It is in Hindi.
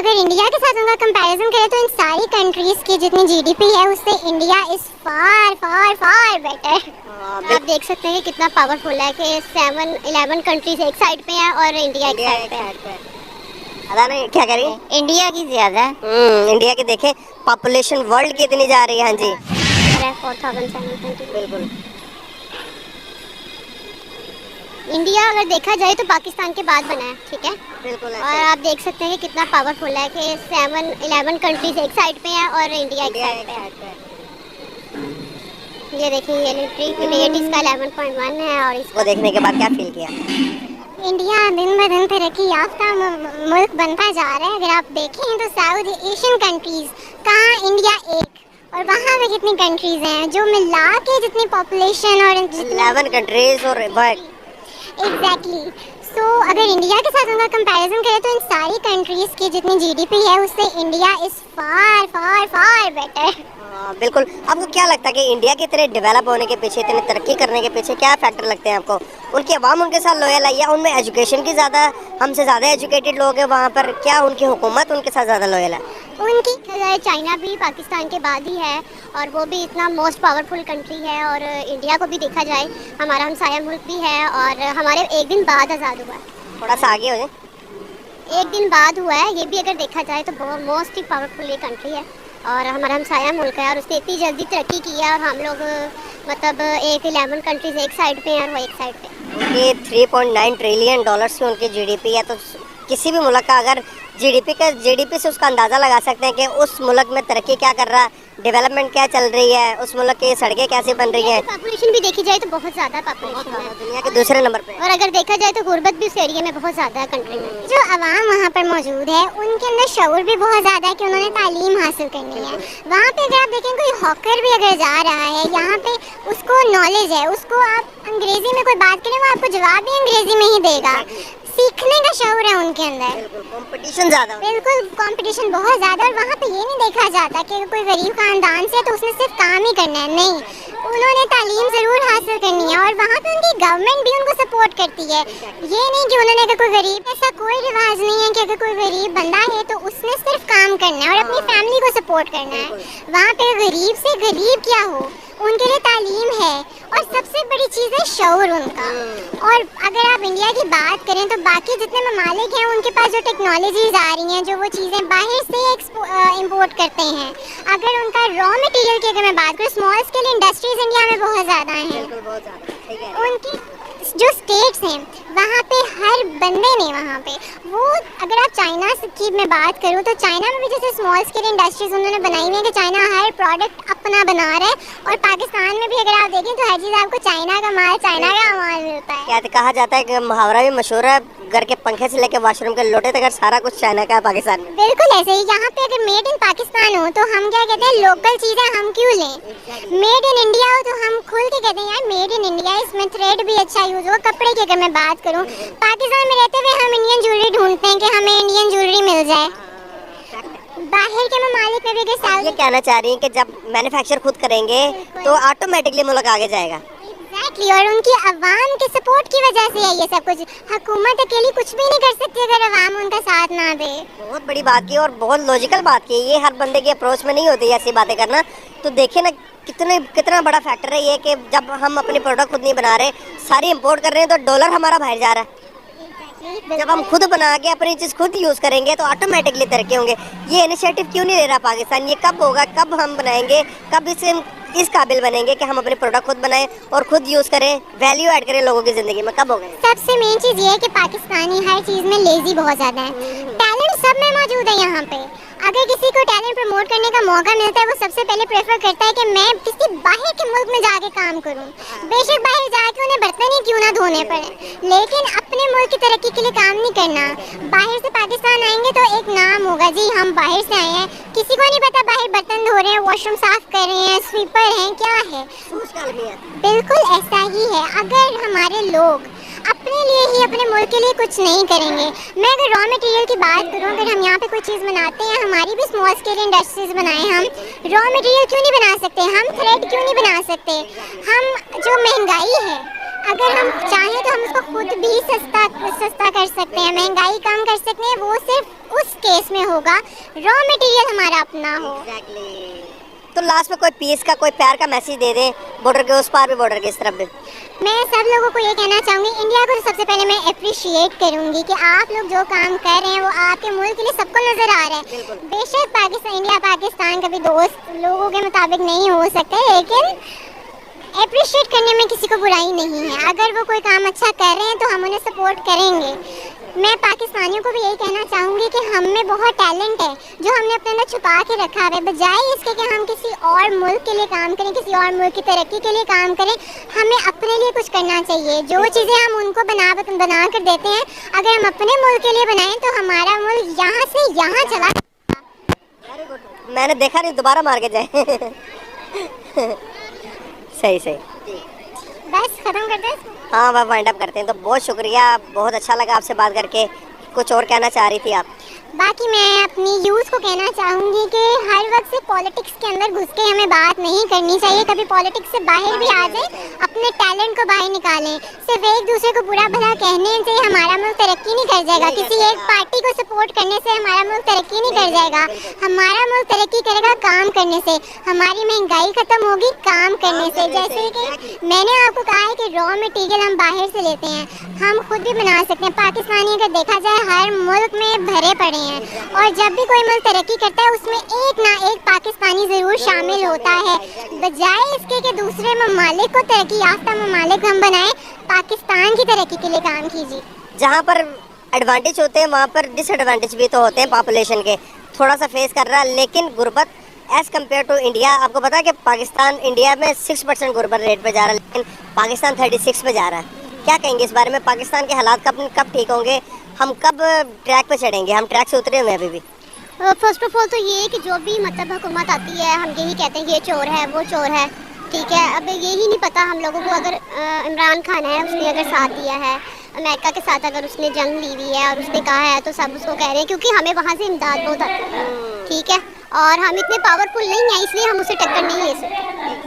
अगर इंडिया के साथ उनका कंपैरिजन करें तो इन सारी कंट्रीज की जितनी जीडीपी है उससे India is far far far better. आप देख सकते हैं कि कितना पावरफुल है कि 7-11 कंट्रीज एक साइड पे हैं और इंडिया एक साइड पे है। अदा नहीं क्या करें, इंडिया की ज्यादा है। इंडिया की देखें पॉपुलेशन वर्ल्ड की इतनी जा रही है। हाँ जी 4720 बिल्कुल। इंडिया अगर देखा जाए तो पाकिस्तान के बाद बना है, ठीक है। बिल्कुल और आप देख सकते हैं कि कितना पावरफुल है कि 7-11 कंट्रीज एक साइड पे हैं और इंडिया एक साइड पे है। ये देखिए ये इलेक्ट्रिक रेट इसका 11.1 है और इसको देखने के बाद क्या फील किया? इंडिया दिन ब दिन तरक्की याफ्ता मुल्क बनता जा रहा है। अगर आप देखें तो साउथ एशियन कंट्रीज कहाँ इंडिया एक, और वहाँ पे कितनी कंट्रीज हैं जो मिला के जितनी पॉपुलेशन और 11 कंट्रीज और एग्जैक्टली। सो अगर इंडिया के साथ उनका कंपैरिजन करें तो इन सारी कंट्रीज की जितनी जीडीपी है उससे India is far far far better. बिल्कुल। आपको क्या लगता है कि इंडिया के इतने डेवलप होने के पीछे, इतने तरक्की करने के पीछे क्या फैक्टर लगते हैं आपको? उनकी आवाम उनके साथ लॉयल है या उनमें एजुकेशन की ज़्यादा, हमसे ज़्यादा एजुकेटेड लोग हैं वहाँ पर, क्या उनकी हुकूमत उनके साथ ज़्यादा लॉयल है? उनकी चाइना भी पाकिस्तान के बाद ही है और वो भी इतना मोस्ट पावरफुल कंट्री है। और इंडिया को भी देखा जाए हमारा हमसाया मुल्क भी है और हमारे एक दिन बाद आज़ाद हुआ है। थोड़ा सा आगे हो जाए। एक दिन बाद हुआ है, ये भी अगर देखा जाए तो बहुत मोस्ट ही पावरफुल ये कंट्री है और हमारा हमसाया मुल्क है और उसने इतनी जल्दी तरक्की की है और हम लोग मतलब 11 कंट्रीज एक साइड पे हैं और वो एक साइड पे। ये 3.9 ट्रिलियन डॉलर्स की उनकी जीडीपी है, तो किसी भी मुल्क का अगर जीडीपी से उसका अंदाज़ा लगा सकते हैं कि उस मुल्क में तरक्की क्या कर रहा है, डेवलपमेंट क्या चल रही है, उस मुल्क की सड़कें कैसे बन रही हैं। पॉपुलेशन भी देखी जाए तो बहुत ज़्यादा पॉपुलेशन है, दुनिया के दूसरे नंबर पे। और अगर देखा जाए तो गुर्बत भी उस एरिया में बहुत ज़्यादा है कंट्री में। जो आवाम वहाँ पर मौजूद है उनके अंदर शऊर भी बहुत ज़्यादा है कि उन्होंने तालीम हासिल करनी है। वहाँ पे अगर आप देखें कोई हॉकर भी अगर जा रहा है यहाँ पे, उसको नॉलेज है, उसको आप अंग्रेज़ी में कोई बात करें वो आपको जवाब भी अंग्रेज़ी में ही देगा। सीखने का शौर है उनके अंदर। कंपटीशन ज़्यादा, बिल्कुल कंपटीशन बहुत ज़्यादा। और वहाँ पे ये नहीं देखा जाता कि कोई गरीब खानदान से है तो उसने सिर्फ काम ही करना है, नहीं, उन्होंने तालीम ज़रूर हासिल करनी है और वहाँ पे उनकी गवर्नमेंट भी उनको सपोर्ट करती है। ये नहीं कि उन्होंने अगर कोई गरीब, ऐसा कोई रिवाज नहीं है कि अगर कोई गरीब बंदा है तो उसने सिर्फ काम करना है और अपनी फैमिली को सपोर्ट करना है। वहाँ पे गरीब से गरीब क्या हो, उनके लिए तालीम है और सबसे बड़ी चीज़ है शऊर उनका। और अगर आप इंडिया की बात करें तो बाकी जितने ममालिक हैं उनके पास जो टेक्नोलॉजीज आ रही हैं, जो वो चीज़ें बाहर से इंपोर्ट करते हैं, अगर उनका रॉ मटेरियल की अगर मैं बात करूँ, स्मॉल स्केल इंडस्ट्रीज इंडिया में बहुत ज़्यादा हैं। उनकी जो स्टेट्स हैं वहाँ पे हर बंदे ने वहाँ पे वो, अगर आप चाइना की मैं बात करूँ तो चाइना में भी जैसे स्मॉल स्केल इंडस्ट्रीज उन्होंने बनाई हुई है कि चाइना हर प्रोडक्ट अपना बना रहा है। और पाकिस्तान में भी अगर आप देखें तो हर चीज़ आपको चाइना का माल, चाइना का माल मिलता है। क्या कहा जाता है कि मुहावरा भी मशहूर है, घर के पंखे से लेकर वॉशरूम के लोटे तक सारा कुछ चाइना का है पाकिस्तान में। बिल्कुल ऐसे ही यहाँ पे अगर मेड इन पाकिस्तान हो तो हम क्या कहते हैं, लोकल चीज़ें हम क्यों लें। मेड इन इंडिया हो तो हम खुल के कहते हैं यार मेड इन इंडिया, इसमें थ्रेड भी अच्छा यूज़ हो। कपड़े की अगर मैं बात करूँ, पाकिस्तान में रहते हुए हम इंडियन ज्वेलरी ढूंढते हैं कि हमें इंडियन ज्वेलरी मिल जाए। बाहर के ममालिक में भी अगर ये कहना चाह रही हैं कि जब मैन्युफैक्चर खुद करेंगे तो ऑटोमेटिकली मुल्क आगे जाएगा। एग्जैक्टली, और उनकी अवाम के सपोर्ट की वजह से है ये सब कुछ। हुकूमत अकेली कुछ भी नहीं कर सकती अगर अवाम उनका साथ ना दे। बहुत बड़ी बात की और बहुत लॉजिकल बात की, ये हर बंदे की अप्रोच में नहीं होती ऐसी बातें करना। तो देखिए ना कितना बड़ा फैक्टर है ये कि जब हम अपने प्रोडक्ट खुद नहीं बना रहे, सारी इंपोर्ट कर रहे हैं तो डॉलर हमारा बाहर जा रहा है। जब हम खुद बना के अपनी चीज़ खुद यूज़ करेंगे तो ऑटोमेटिकली तरक्की होंगे। ये इनिशिएटिव क्यों नहीं ले रहा पाकिस्तान? ये कब होगा, कब हम बनाएंगे, कब इस काबिल बनेंगे कि हम अपने प्रोडक्ट खुद बनाएं और खुद यूज़ करें, वैल्यू ऐड करें लोगों की ज़िंदगी में, कब होगा? सबसे मेन चीज़ ये है कि पाकिस्तानी हर चीज़ में लेजी बहुत ज़्यादा है। टैलेंट सब में मौजूद है यहाँ पे। अगर किसी को टैलेंट प्रमोट करने का मौका मिलता है वो सबसे पहले प्रेफर करता है कि मैं किसी बाहर के मुल्क में जाके काम करूं। बेशक बाहर जाके उन्हें बर्तन ही क्यों ना धोने पड़े, लेकिन अपने मुल्क की तरक्की के लिए काम नहीं करना। बाहर से पाकिस्तान आएंगे तो एक नाम होगा, जी हम बाहर से आए हैं, किसी को नहीं पता बाहर बर्तन धो रहे हैं, वॉशरूम साफ कर रहे हैं, स्वीपर हैं, क्या है। बिल्कुल ऐसा ही है। अगर हमारे लोग अपने लिए ही, अपने मुल्क के लिए कुछ नहीं करेंगे। मैं अगर रॉ मटेरियल की बात करूं, अगर हम यहाँ पे कोई चीज़ बनाते हैं, हमारी भी स्मॉल स्केल इंडस्ट्रीज बनाएं, हम रॉ मटेरियल क्यों नहीं बना सकते, हम थ्रेड क्यों नहीं बना सकते, हम जो महंगाई है अगर हम चाहें तो हम उसको खुद भी सस्ता सस्ता कर सकते हैं, महंगाई कम कर सकते हैं। वो सिर्फ उस केस में होगा रॉ मटेरियल हमारा अपना हो। तो लास्ट में कोई पीस का, कोई प्यार का मैसेज दे दें, बॉर्डर के उस पार भी बॉर्डर के इस तरफ भी। मैं सब लोगों को ये कहना चाहूँगी, इंडिया को तो सबसे पहले मैं अप्रिशिएट करूँगी कि आप लोग जो काम कर रहे हैं वो आपके मुल्क के लिए सबको नज़र आ रहा है। बेशक पाकिस्तान, इंडिया पाकिस्तान कभी दोस्त लोगों के मुताबिक नहीं हो सकते, लेकिन अप्रिशिएट करने में किसी को बुराई नहीं है। अगर वो कोई काम अच्छा कर रहे हैं तो हम उन्हें सपोर्ट करेंगे। मैं पाकिस्तानियों को भी यही कहना चाहूँगी कि हम में बहुत टैलेंट है जो हमने अपने अंदर छुपा के रखा है। बजाय इसके कि हम किसी और मुल्क के लिए काम करें, किसी और मुल्क की तरक्की के लिए काम करें, हमें अपने लिए कुछ करना चाहिए। जो चीज़ें हम उनको बना कर देते हैं, अगर हम अपने मुल्क के लिए बनाएं तो हमारा मुल्क यहाँ से यहाँ चला। मैंने देखा नहीं, दोबारा मार के जाए। सही सही, बस ख़त्म करते हैं। हाँ वह वाइंड अप करते हैं। तो बहुत शुक्रिया, बहुत अच्छा लगा आपसे बात करके। कुछ और कहना चाह रही थी आप? बाकी मैं अपनी यूथ को कहना चाहूँगी कि हर वक्त से पॉलिटिक्स के अंदर घुस के हमें बात नहीं करनी चाहिए। कभी पॉलिटिक्स से बाहर भी आ जाए, अपने टैलेंट को बाहर निकालें। सिर्फ एक दूसरे को बुरा भला कहने से हमारा मुल्क तरक्की नहीं कर जाएगा। किसी एक पार्टी को सपोर्ट करने से हमारा मुल्क तरक्की नहीं कर जाएगा। हमारा मुल्क तरक्की करेगा काम करने से। हमारी महंगाई ख़त्म होगी काम करने से। जैसे कि मैंने आपको कहा है कि रॉ मटेरियल हम बाहर से लेते हैं, हम खुद भी बना सकते हैं। पाकिस्तानी अगर देखा जाए हर मुल्क में भरे पड़े हैं, और जब भी कोई मुल्क तरक्की करता है उसमें एक ना एक पाकिस्तानी ज़रूर शामिल होता है। बजाय इसके कि दूसरे ममालिक को तरक्की याफ्ता ममालिक हम बनाएं, पाकिस्तान की तरक्की के लिए काम कीजिए। जहाँ पर एडवांटेज होते हैं वहाँ पर डिसएडवांटेज भी तो होते हैं पॉपुलेशन के, थोड़ा सा फेस कर रहा है। लेकिन गुर्बत एज़ कम्पेयर टू इंडिया, आपको पता है कि पाकिस्तान इंडिया में 6% गुर्बत रेट पे जा रहा है, लेकिन पाकिस्तान 36 पे जा रहा है। क्या कहेंगे इस बारे में? पाकिस्तान के हालात कब ठीक होंगे? हम कब ट्रैक पे चढ़ेंगे? हम ट्रैक से उतरे हुए हैं अभी भी। फर्स्ट ऑफ ऑल तो ये कि जो भी मतलब हुकूमत आती है हम यही कहते हैं ये चोर है, वो चोर है, ठीक है। अब यही नहीं पता हम लोगों को, अगर इमरान खान है उसने अगर साथ दिया है अमेरिका के साथ, अगर उसने जंग ली हुई है और उसने कहा है तो सब उसको कह रहे हैं, क्योंकि हमें वहाँ से इमदाद बहुत आती है, ठीक है। और हम इतने पावरफुल नहीं हैं, इसलिए हम उसे टक्कर नहीं ले सकते।